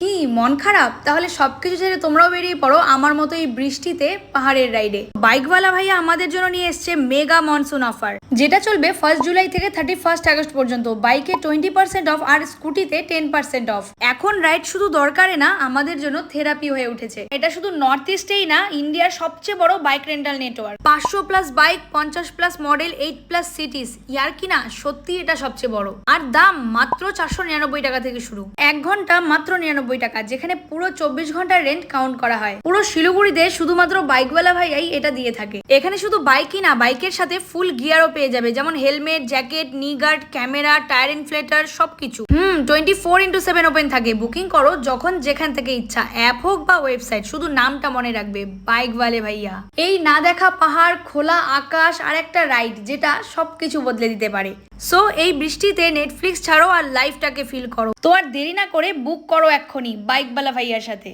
কি মন খারাপ? তাহলে সবকিছু ছেড়ে তোমরাও বেরিয়ে পড়ো আমার মতো এই বৃষ্টিতে পাহাড়ের রাইডে। বাইকওয়ালা ভাইয়া আমাদের জন্য নিয়ে এসছে মেগা মনসুন অফার, যেটা চলবে 1 জুলাই থেকে 31 আগস্ট পর্যন্ত। বাইকে 20% অফ আর স্কুটিতে 10% অফ। এখন রাইড শুধু দরকারে না, আমাদের জন্য থেরাপি হয়ে উঠেছে। এটা শুধু নর্থ ইস্টেই না, ইন্ডিয়ার সবচেয়ে বড় bike rental network. 500+ bike, 50+ model, 8+ cities. ইয়ার কি না, সত্যি এটা সবচেয়ে বড়। আর দাম মাত্র 499 টাকা থেকে শুরু। 1 ঘন্টা মাত্র 99 টাকা, যেখানে পুরো 24 ঘন্টার রেন্ট কাউন্ট করা হয়। পুরো শিলিগুড়িতে শুধুমাত্র বাইকওয়ালা ভাইয়াই এটা দিয়ে থাকে। এখানে শুধু বাইকই না, বাইকের সাথে ফুল গিয়ারও পেয়ে যাবে, যেমন হেলমেট, জ্যাকেট, নি গার্ড, ক্যামেরা, টায়ার ইনফ্লেটার, সবকিছু। 24x7 ওপেন থাকে। বুকিং করো যখন যেখান থেকে ইচ্ছা, অ্যাপ হোক বা ওয়েবসাইট। শুধু নামটা মনে রাখবে, বাইকওয়ালে ভাইয়া। এই না দেখা পাহাড়, খোলা আকাশ আর একটা রাইড, যেটা সবকিছু বদলে দিতে পারে। সো এই বৃষ্টিতে নেটফ্লিক্স ছাড়ো আর লাইফটাকে ফিল করো। তো আর দেরি না করে বুক করো এক্ষুনি বাইকওয়ালা ভাইয়ার সাথে।